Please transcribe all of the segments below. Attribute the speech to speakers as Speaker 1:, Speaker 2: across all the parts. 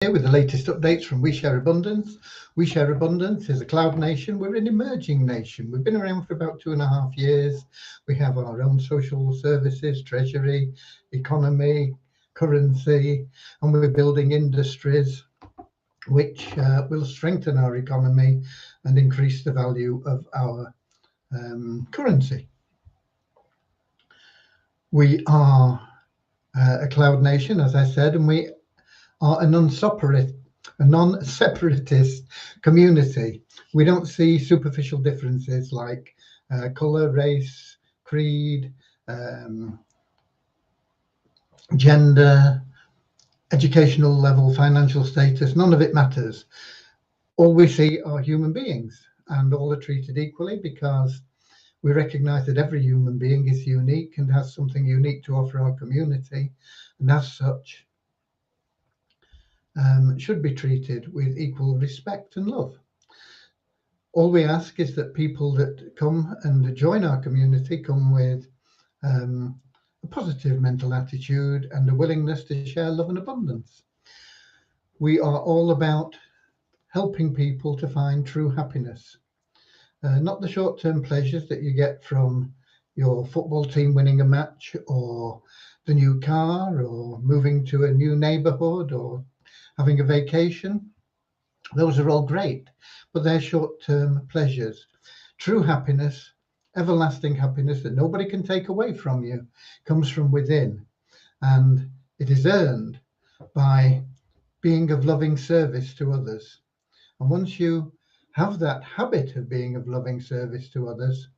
Speaker 1: here with the latest updates from We Share Abundance. We Share Abundance is a cloud nation. We're an emerging nation. We've been around for about 2.5 years. We have our own social services, treasury, economy, currency, and we're building industries which will strengthen our economy and increase the value of our currency. We are a cloud nation, as I said, and we are a non-separatist community. We don't see superficial differences like colour, race, creed, gender, educational level, financial status. None of it matters. All we see are human beings, and all are treated equally because we recognise that every human being is unique and has something unique to offer our community, and as such should be treated with equal respect and love. All we ask is that people that come and join our community come with a positive mental attitude and a willingness to share love and abundance. We are all about helping people to find true happiness, not the short-term pleasures that you get from your football team winning a match, or the new car, or moving to a new neighborhood, or having a vacation. Those are all great, but they're short-term pleasures. True happiness, everlasting happiness that nobody can take away from you, comes from within, and it is earned by being of loving service to others. And once you have that habit of being of loving service to others,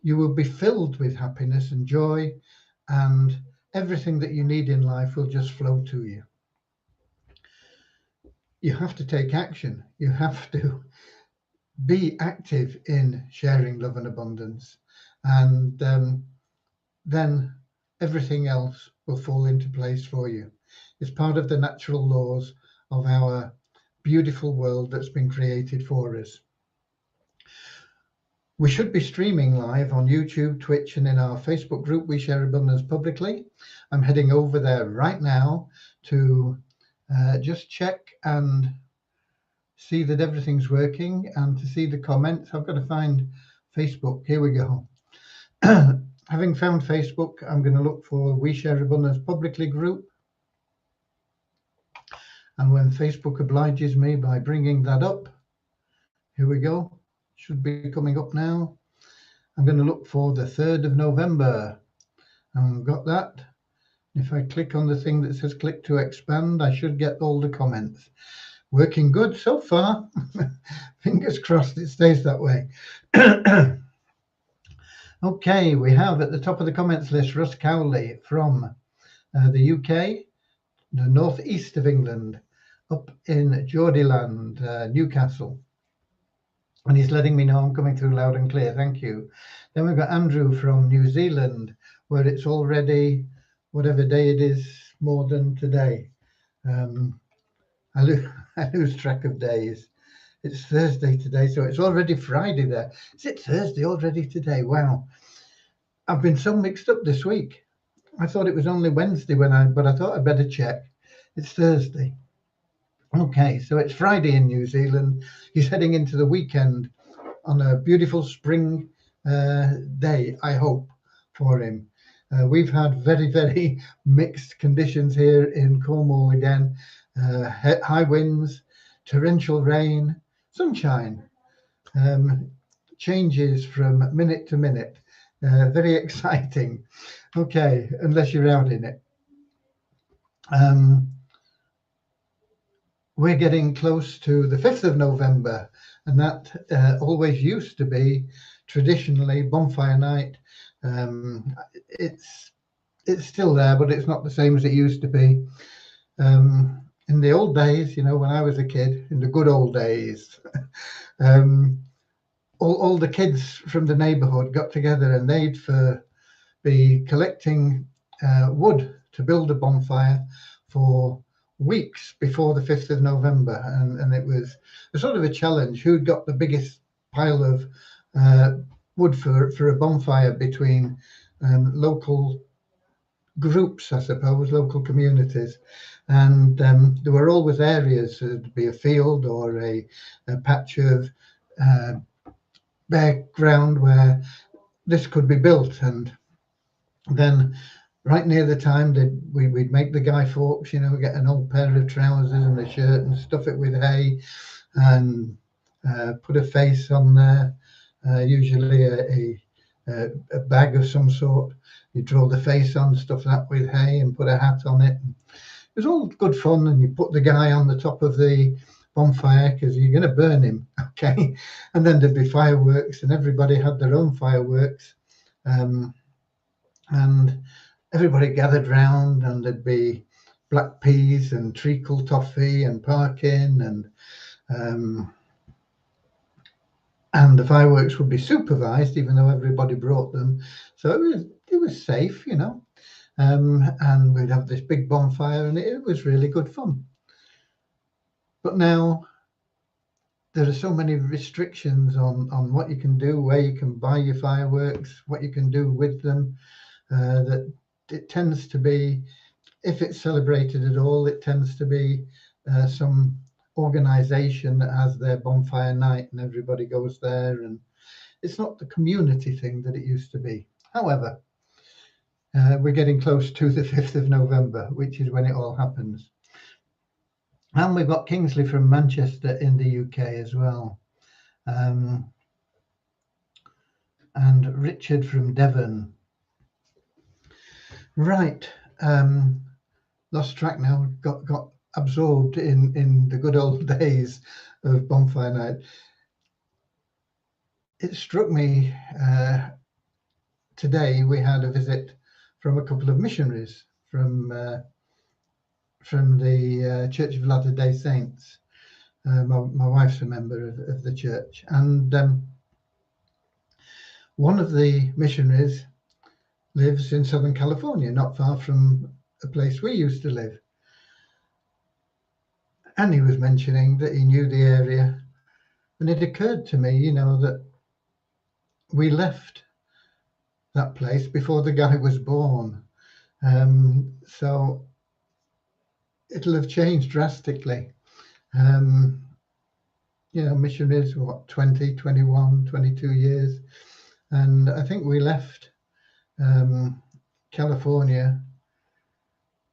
Speaker 1: you will be filled with happiness and joy, and everything that you need in life will just flow to you. You have to take action. You have to be active in sharing love and abundance, and then everything else will fall into place for you. It's part of the natural laws of our beautiful world that's been created for us. We should be streaming live on YouTube, Twitch, and in our Facebook group, We Share Abundance Publicly. I'm heading over there right now to just check and see that everything's working, and to see the comments. I've got to find Facebook. Here we go. Having found Facebook, I'm going to look for We Share Abundance Publicly group. And when Facebook obliges me by bringing that up, here we go. Should be coming up now. I'm going to look for the 3rd of November. I've got that. If I click on the thing that says click to expand, I should get all the comments. Working good so far. Fingers crossed it stays that way. Okay, we have at the top of the comments list Russ Cowley from the UK, the northeast of England, up in Geordieland, Newcastle. And he's letting me know I'm coming through loud and clear. Thank you. Then we've got Andrew from New Zealand, where it's already, whatever day it is, more than today. I lose track of days. It's Thursday today, so it's already Friday there. Is it Thursday already today? Wow. I've been so mixed up this week. I thought it was only Wednesday but I thought I'd better check. It's Thursday. Okay, so it's Friday in New Zealand. He's heading into the weekend on a beautiful spring day, I hope, for him. We've had very, very mixed conditions here in Cornwall again. High winds, torrential rain, sunshine, changes from minute to minute. Very exciting. Okay, unless you're out in it. We're getting close to the 5th of November, and that always used to be traditionally bonfire night. It's still there, but it's not the same as it used to be. In the old days, you know, when I was a kid, in the good old days, all the kids from the neighborhood got together and they'd be collecting wood to build a bonfire for weeks before the 5th of November. And it was a sort of a challenge. Who'd got the biggest pile of wood for a bonfire between local groups, I suppose, local communities. And there were always areas, there'd be a field or a patch of bare ground where this could be built. And then right near the time that we'd make the guy folks, get an old pair of trousers and a shirt and stuff it with hay and put a face on there, usually a bag of some sort. You draw the face on, stuff that with hay and put a hat on it. It was all good fun, and you put the guy on the top of the bonfire because you're going to burn him, okay? And then there'd be fireworks, and everybody had their own fireworks. And everybody gathered round, and there'd be black peas and treacle toffee and parkin, and the fireworks would be supervised, even though everybody brought them. So it was safe, and we'd have this big bonfire, and it was really good fun. But now there are so many restrictions on what you can do, where you can buy your fireworks, what you can do with them, that it tends to be, if it's celebrated at all, it tends to be some organization that has their bonfire night and everybody goes there, and it's not the community thing that it used to be. However, we're getting close to the 5th of November, which is when it all happens. And we've got Kingsley from Manchester in the UK as well. And Richard from Devon. Right. Lost track now. Got absorbed in the good old days of bonfire night. It struck me today we had a visit from a couple of missionaries from the Church of Latter-day Saints. My wife's a member of the church, and one of the missionaries lives in Southern California, not far from a place we used to live. And he was mentioning that he knew the area, and it occurred to me, that we left that place before the guy was born. So it'll have changed drastically. Missionaries, 20, 21, 22 years. And I think we left California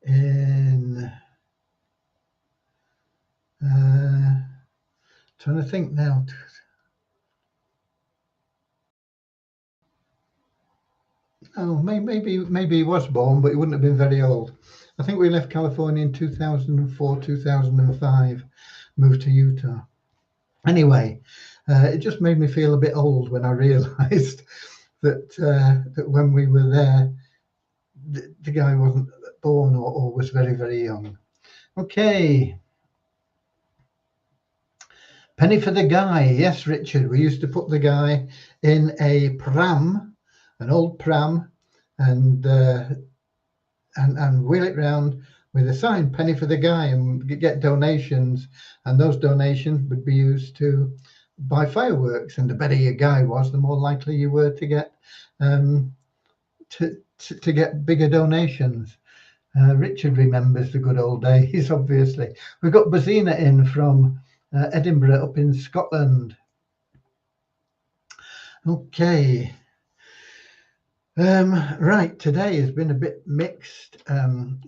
Speaker 1: in, trying to think now. Oh, maybe he was born, but he wouldn't have been very old. I think we left California in 2004, 2005, moved to Utah. Anyway, it just made me feel a bit old when I realized that when we were there, the guy wasn't born or was very, very young. Okay. Penny for the guy. Yes, Richard, we used to put the guy in a pram, an old pram, and wheel it round with a sign, penny for the guy, and get donations, and those donations would be used to buy fireworks. And the better your guy was, the more likely you were to get to get bigger donations. Richard remembers the good old days, obviously. We've got Bazina in from Edinburgh up in Scotland. Okay. Right, today has been a bit mixed.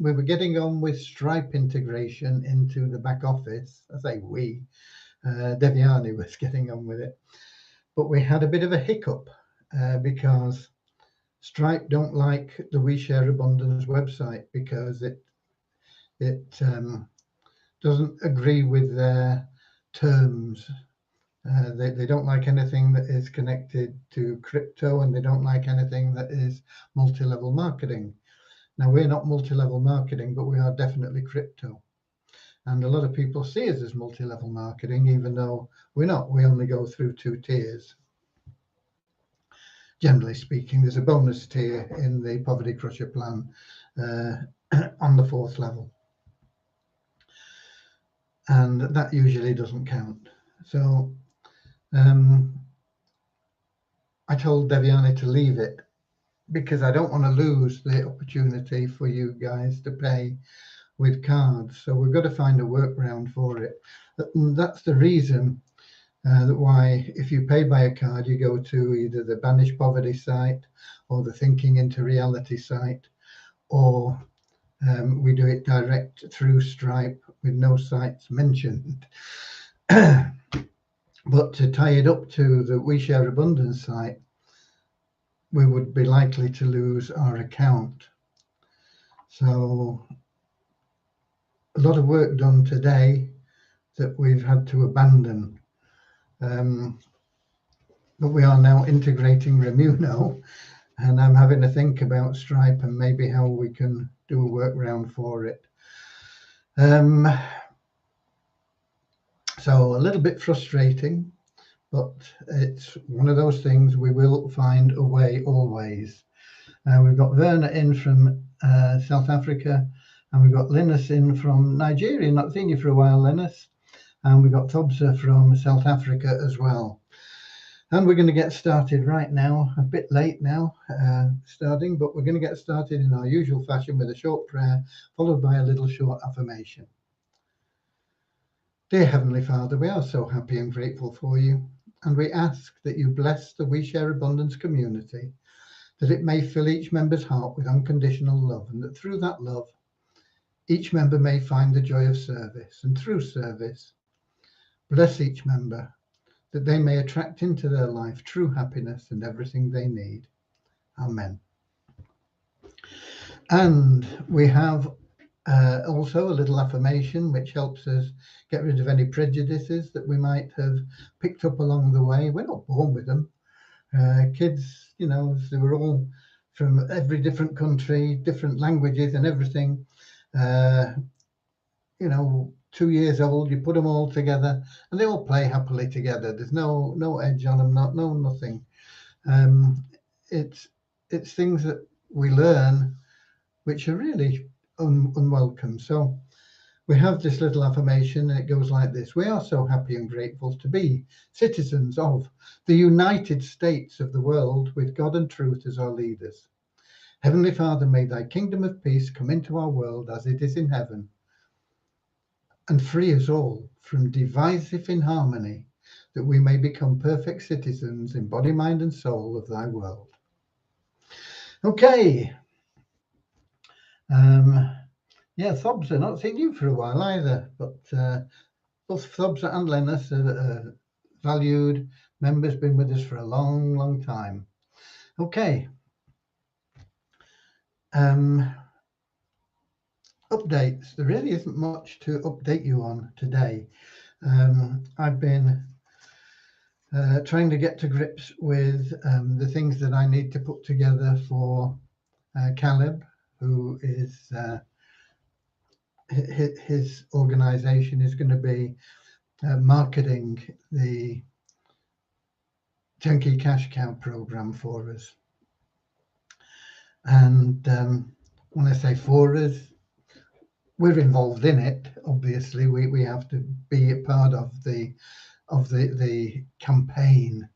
Speaker 1: We were getting on with Stripe integration into the back office. I say we, Deviani was getting on with it. But we had a bit of a hiccup because Stripe don't like the We Share Abundance website because it doesn't agree with their terms. They don't like anything that is connected to crypto, and they don't like anything that is multi-level marketing. Now, we're not multi-level marketing, but we are definitely crypto. And a lot of people see us as multi-level marketing, even though we're not. We only go through 2 tiers. Generally speaking, there's a bonus tier in the Poverty Crusher plan on the 4th level. And that usually doesn't count. So I told Deviani to leave it because I don't want to lose the opportunity for you guys to pay with cards. So we've got to find a workaround for it. And that's the reason that why if you pay by a card, you go to either the Banish Poverty site or the Thinking into Reality site, or we do it direct through Stripe with no sites mentioned. But to tie it up to the We Share Abundance site, we would be likely to lose our account. So a lot of work done today that we've had to abandon. But we are now integrating Remuno, and I'm having to think about Stripe and maybe how we can do a workaround for it. So a little bit frustrating, but it's one of those things we will find a way always. We've got Verna in from South Africa, and we've got Linus in from Nigeria. Not seen you for a while, Linus. And we've got Thobsa from South Africa as well. And we're going to get started right now, a bit late now starting, but we're going to get started in our usual fashion with a short prayer, followed by a little short affirmation. Dear Heavenly Father, we are so happy and grateful for you, and we ask that you bless the We Share Abundance community, that it may fill each member's heart with unconditional love, and that through that love, each member may find the joy of service, and through service, bless each member, that they may attract into their life true happiness and everything they need. Amen. And we have also a little affirmation which helps us get rid of any prejudices that we might have picked up along the way. We're not born with them. Kids, you know, they were all from every different country, different languages and everything. You know, 2 years old, you put them all together and they all play happily together. There's no edge on them, nothing. It's things that we learn which are really unwelcome. So we have this little affirmation and it goes like this: we are so happy and grateful to be citizens of the United States of the world, with God and truth as our leaders. Heavenly Father, may thy kingdom of peace come into our world as it is in heaven, and free us all from divisive inharmony, that we may become perfect citizens in body, mind, and soul of thy world. Okay. Yeah, Thobsa, not seen you for a while either, but both Thobsa and Linus are valued members, been with us for a long time. Okay. Updates. There really isn't much to update you on today. I've been trying to get to grips with the things that I need to put together for Caleb, who is his organization is going to be marketing the Turnkey Cash Cow program for us. And when I say for us, we're involved in it. Obviously, we have to be a part of the campaign,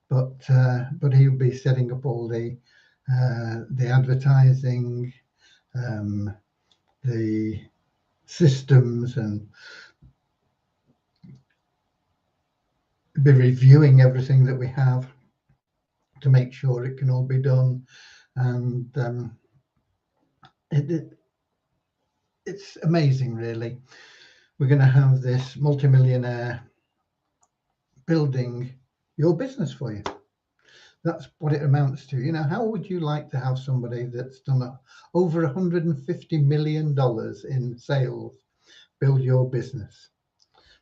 Speaker 1: but he'll be setting up all the advertising, the systems, and be reviewing everything that we have to make sure it can all be done. And it's amazing, really. We're going to have this multimillionaire building your business for you. That's what it amounts to. You know, how would you like to have somebody that's done over $150 million in sales build your business?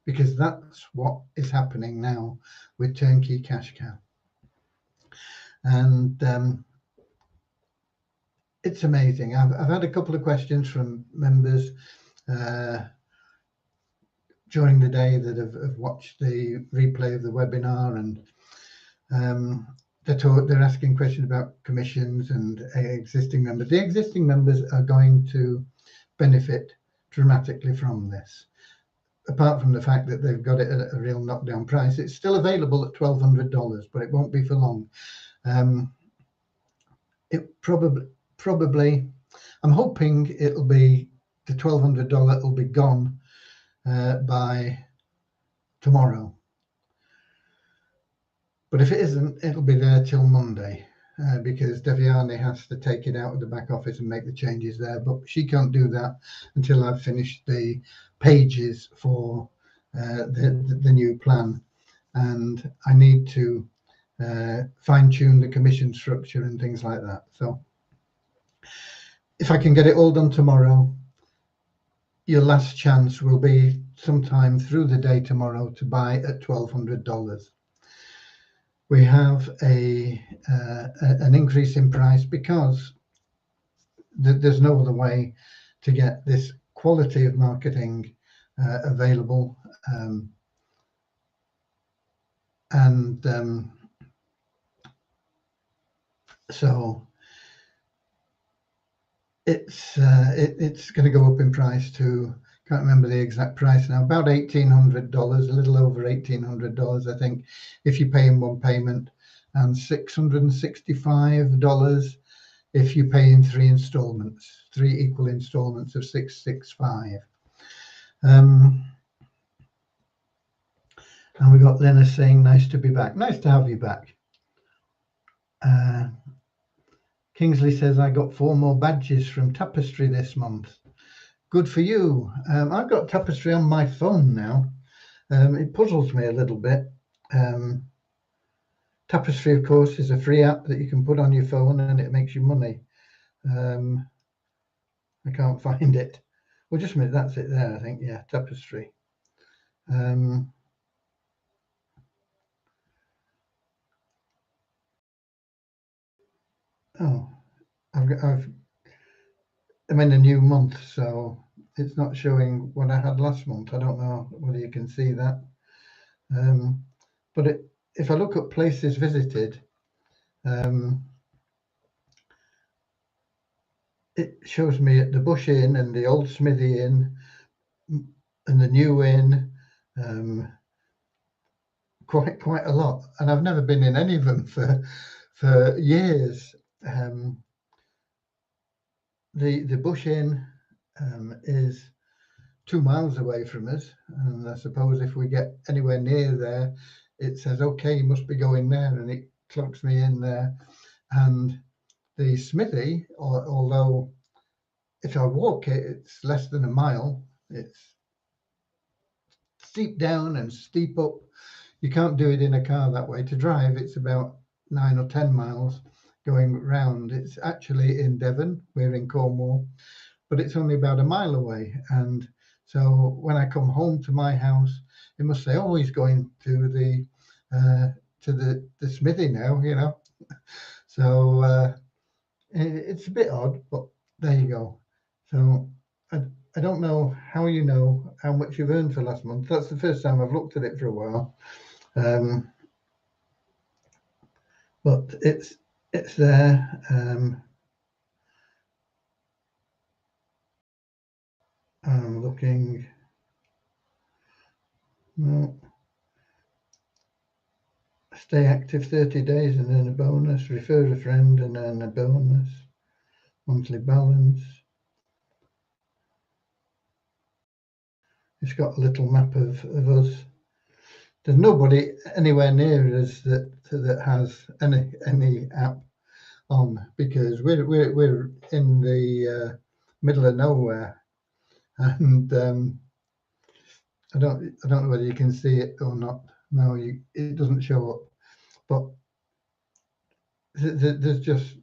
Speaker 1: Because that's what is happening now with Turnkey Cash Cow. And it's amazing. I've had a couple of questions from members during the day that have watched the replay of the webinar, and they're asking questions about commissions and existing members. The existing members are going to benefit dramatically from this. Apart from the fact that they've got it at a real knockdown price, it's still available at $1,200, but it won't be for long. it probably, I'm hoping it'll be the $1,200. It'll be gone by tomorrow. But if it isn't, it'll be there till Monday because Deviani has to take it out of the back office and make the changes there. But she can't do that until I've finished the pages for the new plan. And I need to fine tune the commission structure and things like that. So if I can get it all done tomorrow, your last chance will be sometime through the day tomorrow to buy at $1,200. We have an increase in price because there's no other way to get this quality of marketing available. So it's going to go up in price to, can't remember the exact price now, about $1,800, a little over $1,800, I think, if you pay in one payment, and $665 if you pay in three equal installments of $665. And we got Lena saying, nice to be back. Nice to have you back. Kingsley says, I got 4 more badges from Tapestry this month. Good for you. I've got Tapestry on my phone now. It puzzles me a little bit. Tapestry, of course, is a free app that you can put on your phone and it makes you money. I can't find it. Well, just a minute, that's it there, I think. Yeah, Tapestry. Oh, I'm in a new month, so it's not showing what I had last month. I don't know whether you can see that. But if I look at places visited, it shows me at the Bush Inn and the Old Smithy Inn and the New Inn, quite a lot. And I've never been in any of them for years. The Bush Inn is 2 miles away from us, and I suppose if we get anywhere near there, it says, okay, you must be going there, and it clocks me in there. And the Smithy, although if I walk it, it's less than a mile. It's steep down and steep up. You can't do it in a car that way. To drive, it's about 9 or 10 miles going round. It's actually in Devon. We're in Cornwall, but it's only about a mile away. And so when I come home to my house, it must say, oh, he's going to the Smithy now, you know. So it's a bit odd, but there you go. So I don't know how you know how much you've earned for last month. That's the first time I've looked at it for a while. But it's there. I'm looking. No. Stay active 30 days and earn a bonus. Refer a friend and earn a bonus. Monthly balance. It's got a little map of us. There's nobody anywhere near us that has any app on, because we're in the middle of nowhere, and I don't know whether you can see it or not. No, it doesn't show up. But there's just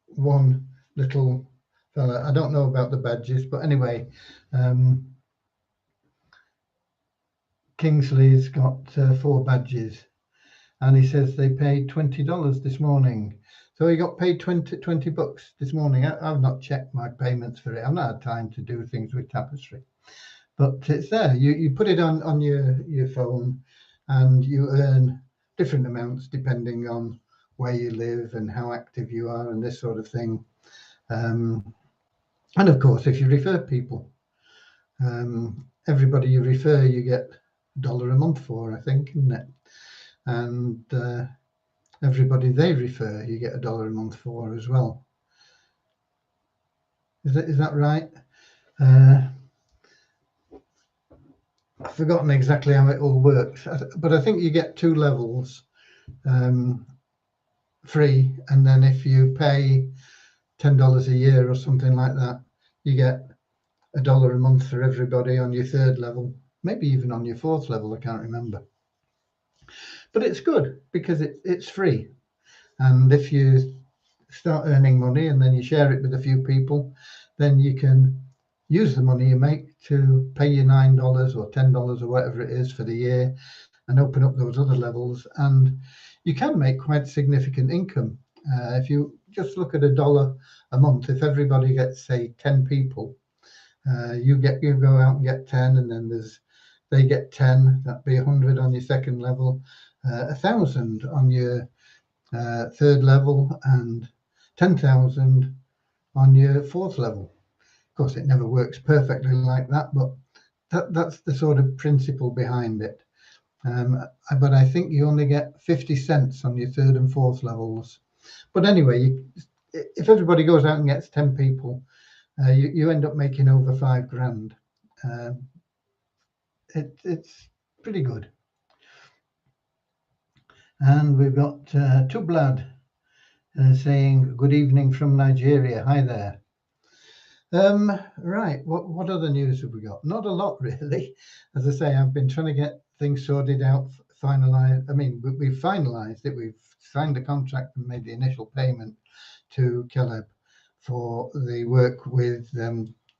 Speaker 1: one little fella. I don't know about the badges, but anyway, Kingsley's got 4 badges, and he says they paid $20 this morning. So he got paid 20 bucks this morning. I've not checked my payments for it. I've not had time to do things with Tapestry, but it's there. You put it on your phone, and you earn different amounts depending on where you live and how active you are and this sort of thing. And of course, if you refer people, everybody you refer, you get $1 a month for, I think, isn't it? And everybody they refer, you get $1 a month for as well. Is that right? I've forgotten exactly how it all works, but I think you get 2 levels free, and then if you pay $10 a year or something like that, you get $1 a month for everybody on your 3rd level, maybe even on your 4th level, I can't remember. But it's good because it's free, and if you start earning money and then you share it with a few people, then you can use the money you make to pay your $9 or $10 or whatever it is for the year and open up those other levels, and you can make quite significant income. If you just look at $1 a month, if everybody gets, say, 10 people, you go out and get 10, and then they get 10, that'd be 100 on your 2nd level, 1,000 on your 3rd level, and 10,000 on your 4th level. Of course, it never works perfectly like that, but that's the sort of principle behind it. But I think you only get 50 cents on your 3rd and 4th levels. But anyway, if everybody goes out and gets 10 people, you end up making over $5,000. It's pretty good. And we've got Tublad saying, good evening from Nigeria. Hi there. Right, what other news have we got? Not a lot, really. As I say, I've been trying to get things sorted out, finalized. I mean, we've finalized it. We've signed the contract and made the initial payment to Caleb for the work with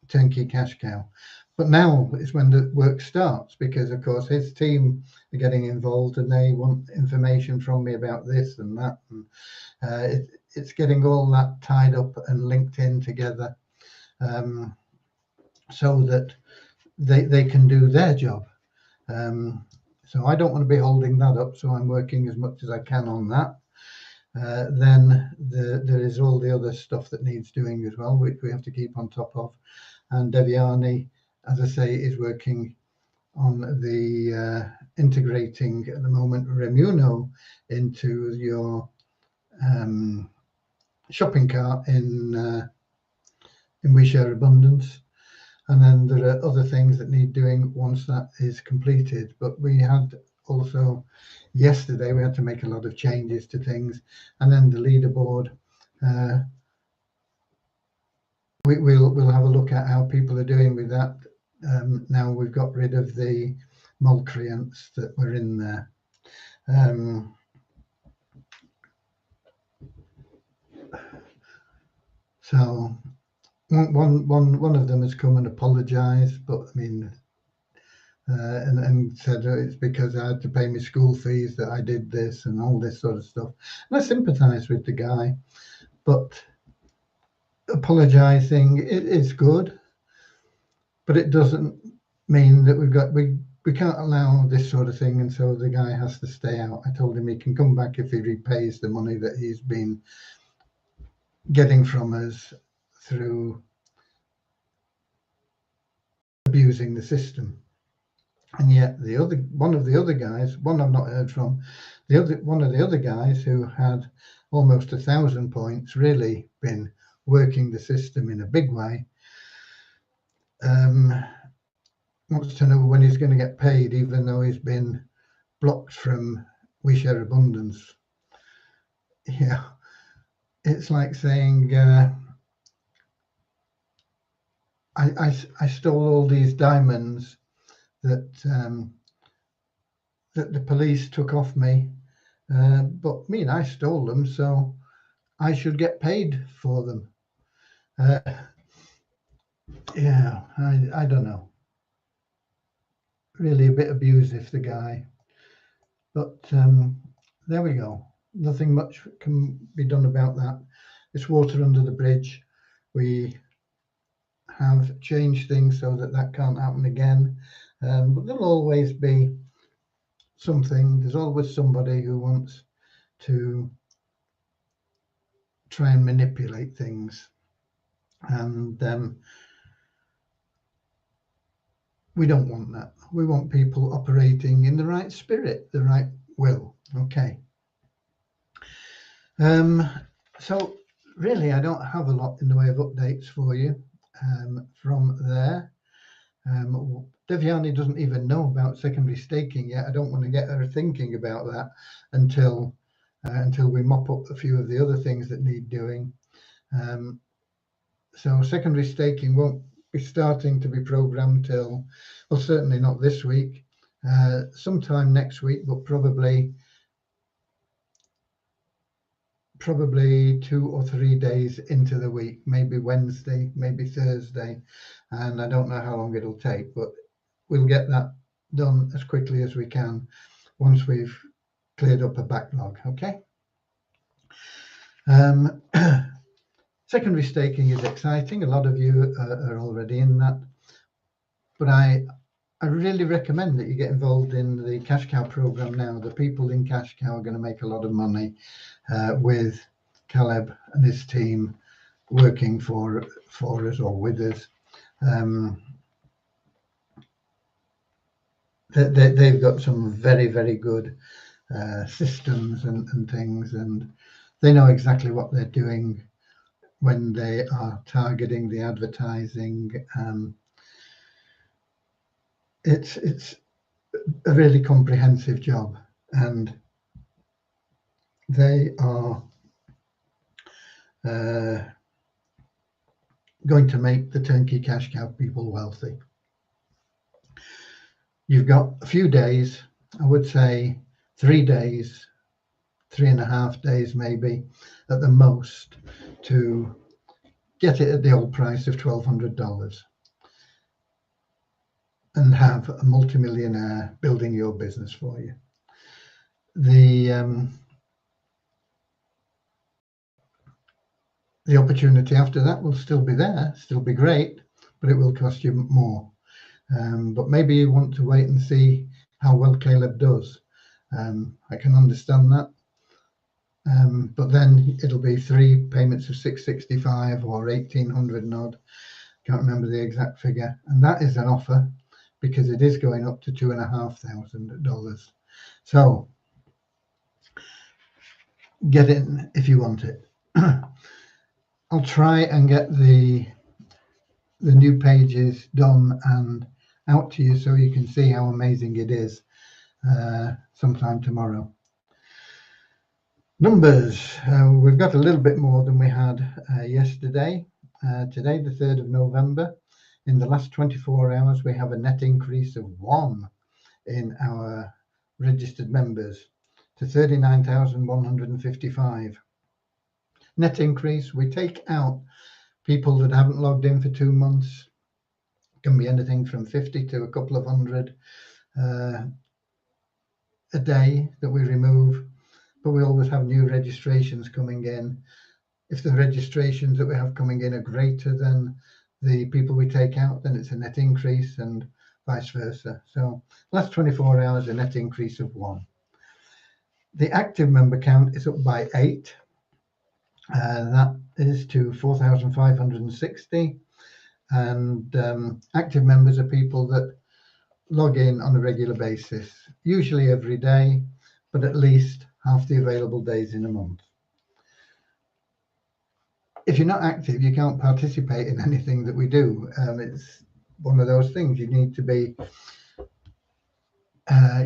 Speaker 1: Turnkey Cash Cow. But now is when the work starts, because, of course, his team are getting involved and they want information from me about this and that. And it's getting all that tied up and linked in together. So that they can do their job. So I don't want to be holding that up, so I'm working as much as I can on that. Then there is all the other stuff that needs doing as well, which we have to keep on top of. And Devyani, as I say, is working on the integrating at the moment Remuno into your shopping cart in We Share Abundance. And then there are other things that need doing once that is completed. But we had also yesterday, we had to make a lot of changes to things. And then the leaderboard, we'll have a look at how people are doing with that. Now we've got rid of the malcreants that were in there. So one of them has come and apologized, but I mean, and said it's because I had to pay my school fees that I did this and all this sort of stuff. And I sympathize with the guy, but apologizing is good, but it doesn't mean that we can't allow this sort of thing, and so the guy has to stay out. I told him he can come back if he repays the money that he's been getting from us through abusing the system. And yet one of the other guys, one I've not heard from, one of the other guys who had almost 1,000 points, really been working the system in a big way, wants to know when he's going to get paid, even though he's been blocked from We Share Abundance. Yeah, it's like saying, I stole all these diamonds that the police took off me, but I stole them, so I should get paid for them. Yeah, I don't know. Really a bit abusive, the guy. But there we go. Nothing much can be done about that. It's water under the bridge. We have changed things so that can't happen again. But there'll always be something. There's always somebody who wants to try and manipulate things. And we don't want that. We want people operating in the right spirit, the right will. Okay. So really, I don't have a lot in the way of updates for you from there. Deviani doesn't even know about secondary staking yet. I don't want to get her thinking about that until we mop up a few of the other things that need doing. So secondary staking won't be starting to be programmed till, well, certainly not this week, sometime next week, but probably 2 or 3 days into the week, maybe Wednesday, maybe Thursday, and I don't know how long it'll take, but we'll get that done as quickly as we can once we've cleared up a backlog. Okay. Secondary staking is exciting. A lot of you are already in that, but I really recommend that you get involved in the Cash Cow program now. The people in Cash Cow are going to make a lot of money with Caleb and his team working for us or with us. They've got some very, very good systems and things, and they know exactly what they're doing when they are targeting the advertising. It's a really comprehensive job, and they are going to make the Turnkey Cash Cow people wealthy. You've got a few days, I would say 3 days, 3.5 days maybe at the most, to get it at the old price of $1,200 and have a multimillionaire building your business for you. The opportunity after that will still be there, still be great, but it will cost you more. But maybe you want to wait and see how well Caleb does. I can understand that. But then it'll be 3 payments of $665 or $1,800 and odd. Can't remember the exact figure. And that is an offer because it is going up to $2,500. So get in if you want it. I'll try and get the new pages done and out to you so you can see how amazing it is sometime tomorrow. Numbers, we've got a little bit more than we had yesterday. Today, the 3rd of November, in the last 24 hours, we have a net increase of 1 in our registered members to 39,155. Net increase, we take out people that haven't logged in for 2 months. Can be anything from 50 to a couple of hundred a day that we remove, but we always have new registrations coming in. If the registrations that we have coming in are greater than the people we take out, then it's a net increase, and vice versa. So last 24 hours, a net increase of 1. The active member count is up by 8. That is to 4,560. And active members are people that log in on a regular basis, usually every day, but at least half the available days in a month. If you're not active, you can't participate in anything that we do. It's one of those things. You need to be,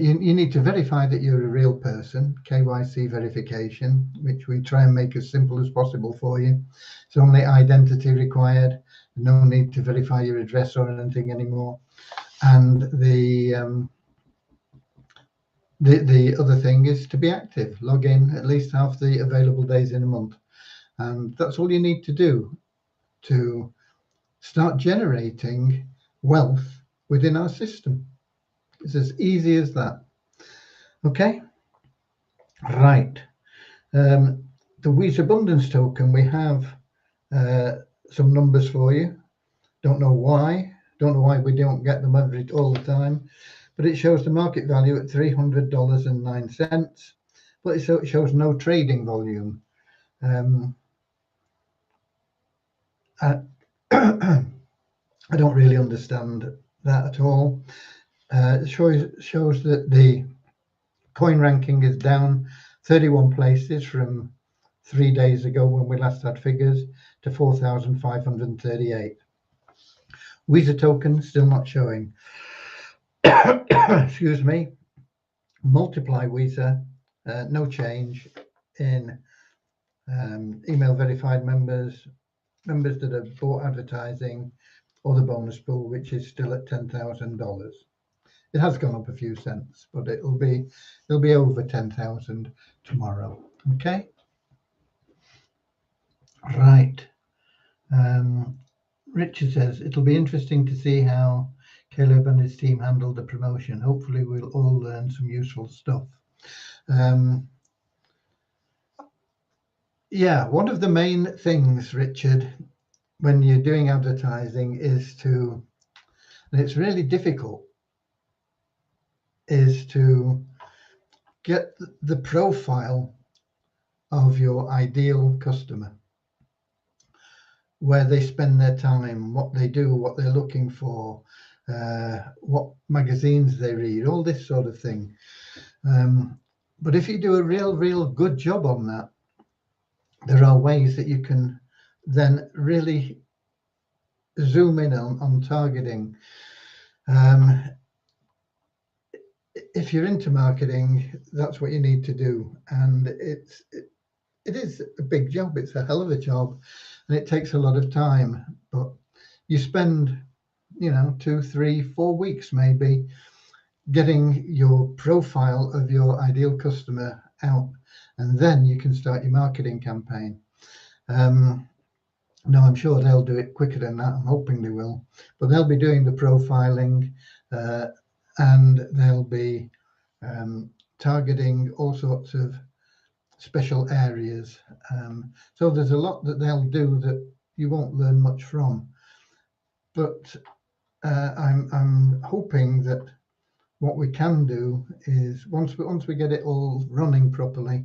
Speaker 1: you need to verify that you're a real person, KYC verification, which we try and make as simple as possible for you. It's only identity required. No need to verify your address or anything anymore. And the other thing is to be active. Log in at least half the available days in a month. And that's all you need to do to start generating wealth within our system. It's as easy as that. Okay, right. The Wheat Abundance token, we have some numbers for you. Don't know why we don't get them all the time, but it shows the market value at $300.09, but it shows no trading volume. I don't really understand that at all. It shows that the coin ranking is down 31 places from 3 days ago when we last had figures to 4,538. Weezer token still not showing. Excuse me. Multiply Weezer, no change in email verified members that have bought advertising, or the bonus pool, which is still at $10,000. It has gone up a few cents, but it'll be over 10,000 tomorrow. Okay. Right. Richard says it'll be interesting to see how Caleb and his team handle the promotion. Hopefully, we'll all learn some useful stuff. Yeah, one of the main things, Richard, when you're doing advertising is to, and it's really difficult, is to get the profile of your ideal customer, where they spend their time, what they do, what they're looking for, what magazines they read, all this sort of thing. But if you do a real good job on that, there are ways that you can then really zoom in on targeting. If you're into marketing, that's what you need to do, and it is a big job. It's a hell of a job, and it takes a lot of time. But you spend, 2, 3, 4 weeks maybe getting your profile of your ideal customer out, and then you can start your marketing campaign. No, I'm sure they'll do it quicker than that. I'm hoping they will, but they'll be doing the profiling, and they'll be targeting all sorts of special areas. So there's a lot that they'll do that you won't learn much from. But I'm hoping that what we can do is once we get it all running properly,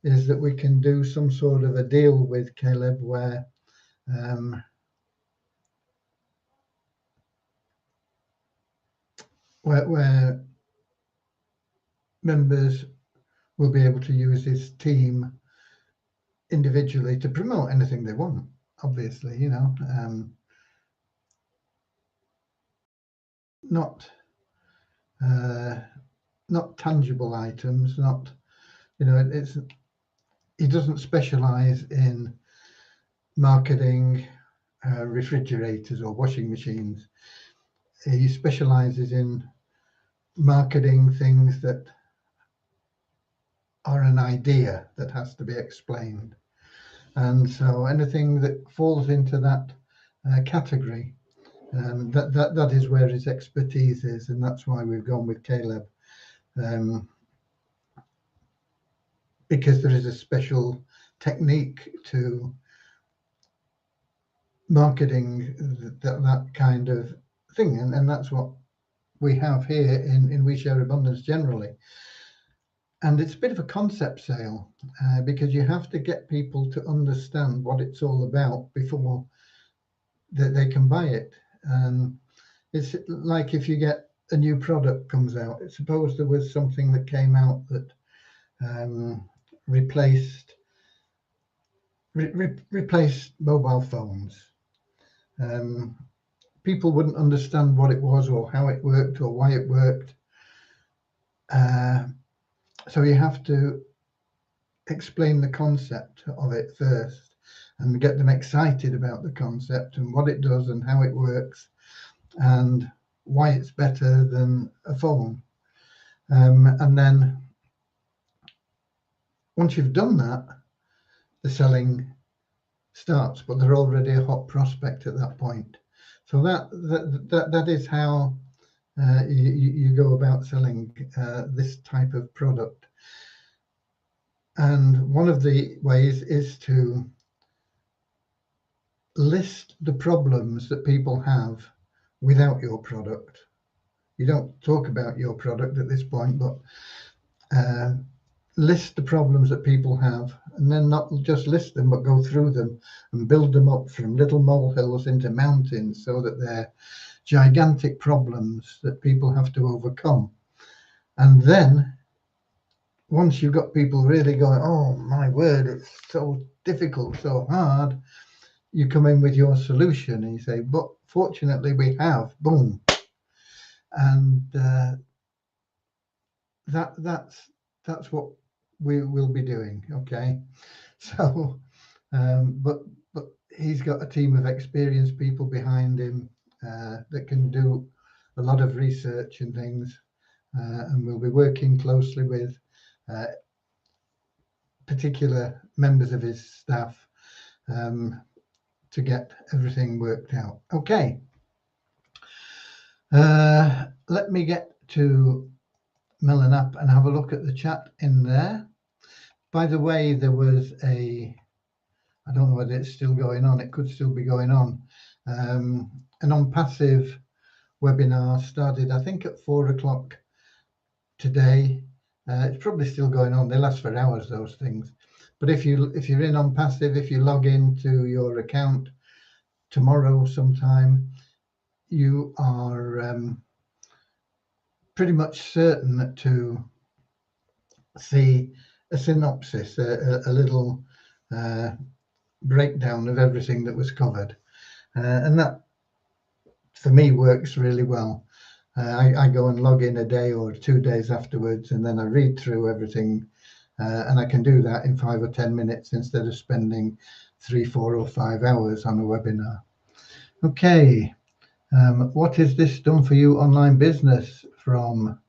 Speaker 1: is that we can do some sort of a deal with Caleb where where members will be able to use his team individually to promote anything they want. Obviously, not tangible items, not, he doesn't specialize in marketing refrigerators or washing machines. He specializes in marketing things that are an idea that has to be explained. And so anything that falls into that category, that is where his expertise is, and that's why we've gone with Caleb, because there is a special technique to marketing that kind of thing, and that's what we have here in We Share Abundance generally. And it's a bit of a concept sale, because you have to get people to understand what it's all about before they can buy it. It's like if you get a new product comes out. Suppose there was something that came out that replaced mobile phones. People wouldn't understand what it was or how it worked or why it worked. So you have to explain the concept of it first and get them excited about the concept and what it does and how it works and why it's better than a phone. And then once you've done that, the selling starts, but they're already a hot prospect at that point. So that is how you go about selling this type of product. And one of the ways is to list the problems that people have without your product. You don't talk about your product at this point, but list the problems that people have, and then not just list them, but go through them and build them up from little molehills into mountains so that they're gigantic problems that people have to overcome. And then once you've got people really going, oh my word, it's so difficult, so hard, you come in with your solution and you say, but fortunately we have, boom. And that's what we will be doing. Okay. So but he's got a team of experienced people behind him that can do a lot of research and things, and we'll be working closely with particular members of his staff to get everything worked out. Okay. Let me get to Melon App and have a look at the chat in there. By the way, there was I don't know whether it's still going on, it could still be going on, an on passive webinar started, I think, at 4 o'clock today. It's probably still going on. They last for hours, those things. But if you're in on passive, if you log into your account tomorrow sometime, you are pretty much certain to see a synopsis, a little breakdown of everything that was covered, and that for me works really well. I go and log in a day or 2 days afterwards, and then I read through everything, and I can do that in 5 or 10 minutes instead of spending 3, 4 or 5 hours on a webinar. Okay, what is this done for you online business, from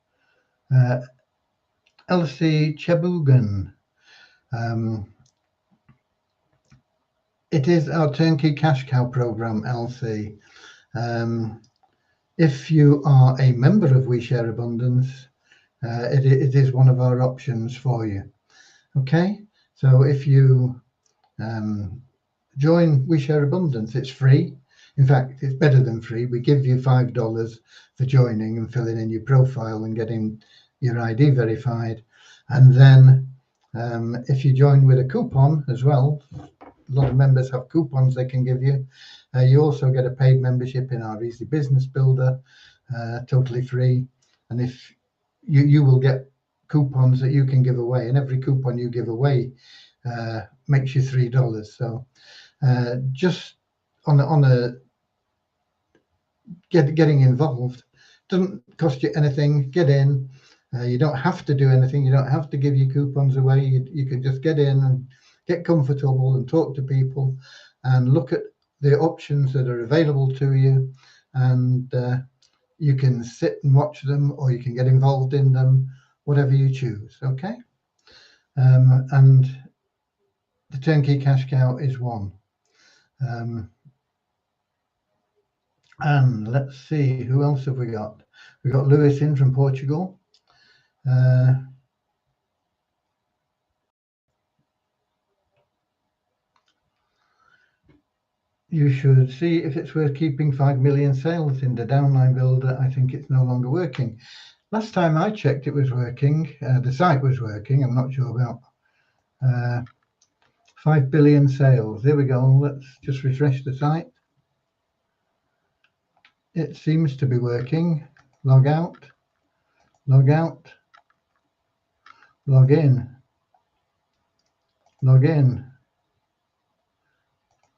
Speaker 1: Elsie Chebugan. It is our Turnkey Cash Cow program, Elsie. If you are a member of We Share Abundance, it is one of our options for you. Okay, so if you join We Share Abundance, it's free. In fact, it's better than free. We give you $5 for joining and filling in your profile and getting your ID verified. And then if you join with a coupon as well, a lot of members have coupons they can give you. You also get a paid membership in our Easy Business Builder, totally free. And if you will get coupons that you can give away, and every coupon you give away makes you $3. So just on a getting involved doesn't cost you anything. Get in. You don't have to do anything. You don't have to give your coupons away. You can just get in and get comfortable and talk to people and look at the options that are available to you, and you can sit and watch them, or you can get involved in them, whatever you choose. Okay. And the Turnkey Cash Cow is one. And let's see, who else have we got? We've got Lewis in from Portugal. You should see if it's worth keeping 5 million sales in the downline builder. I think it's no longer working. Last time I checked, it was working. The site was working. I'm not sure about 5 billion sales. There we go. Let's just refresh the site. It seems to be working. Log out, log out, log in, log in,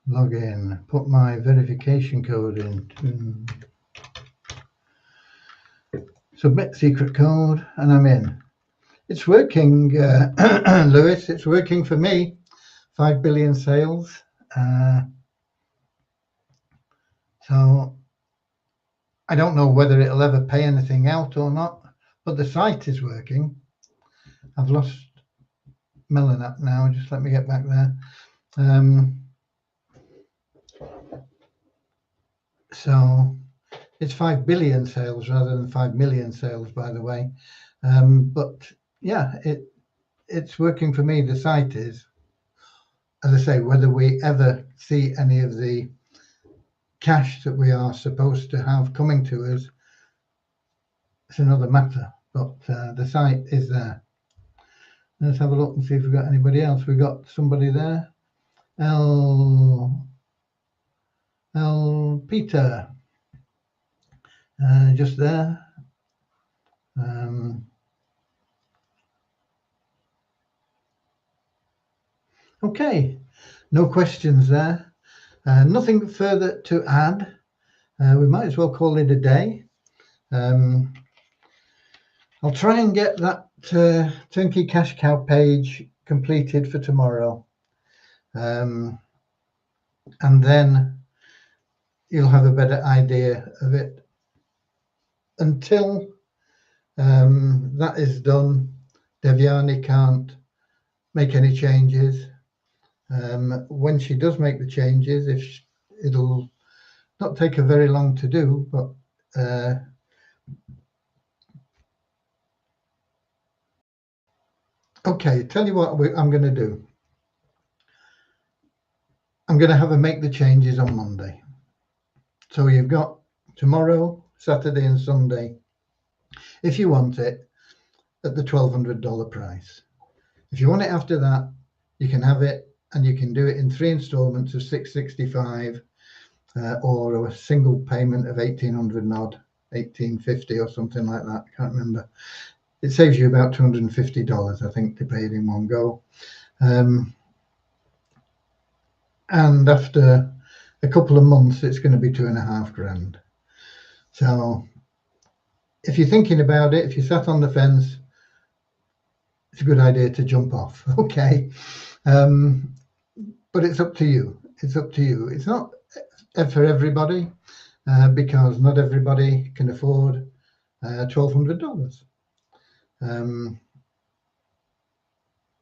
Speaker 1: log in. Put my verification code in. Submit secret code, and I'm in. It's working, Lewis. It's working for me. 5 billion sales. So I don't know whether it'll ever pay anything out or not, but the site is working. I've lost Melon App now. Just let me get back there. So it's 5 billion sales rather than 5 million sales, by the way. But yeah, it's working for me. The site is. As I say, whether we ever see any of the cash that we are supposed to have coming to us, it's another matter. But the site is there. Let's have a look and see if we've got anybody else. We've got somebody there. Peter, just there. Okay, no questions there. Nothing further to add. We might as well call it a day. I'll try and get that Turnkey Cash Cow page completed for tomorrow. And then you'll have a better idea of it. Until that is done, Devyani can't make any changes. When she does make the changes, it'll not take her very long to do, but okay, tell you what I'm going to do. I'm going to have her make the changes on Monday. So you've got tomorrow, Saturday and Sunday, if you want it, at the $1,200 price. If you want it after that, you can have it, and you can do it in 3 installments of $665, or a single payment of $1,800 and odd, $1,850 or something like that. I can't remember. It saves you about $250, I think, to pay it in one go. And after a couple of months, it's going to be $2,500. So if you're thinking about it, if you sat on the fence, it's a good idea to jump off. Okay. But it's up to you. It's up to you. It's not for everybody, because not everybody can afford $1,200.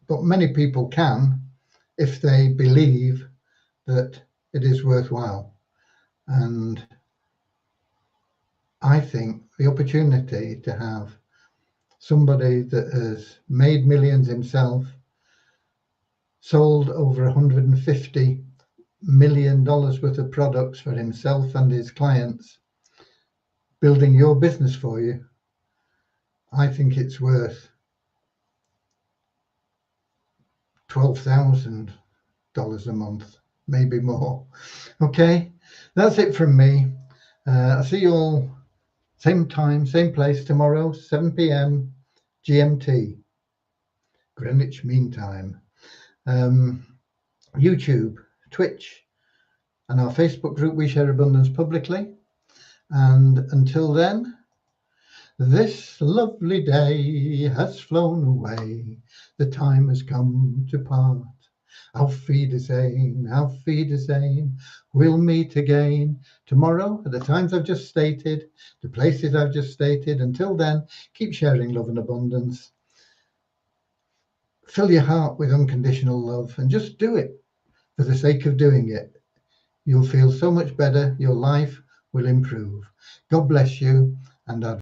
Speaker 1: But many people can, if they believe that it is worthwhile. And I think the opportunity to have somebody that has made millions himself, sold over $150 million worth of products for himself and his clients, building your business for you, I think it's worth $12,000 a month, maybe more. Okay, that's it from me. I'll see you all same time, same place tomorrow, 7 p.m. GMT, Greenwich Mean Time. YouTube, Twitch, and our Facebook group, We Share Abundance Publicly. And until then, this lovely day has flown away. The time has come to part. Auf Wiedersehen, auf Wiedersehen. We'll meet again tomorrow at the times I've just stated, the places I've just stated. Until then, keep sharing love and abundance. Fill your heart with unconditional love and just do it for the sake of doing it. You'll feel so much better. Your life will improve. God bless you, and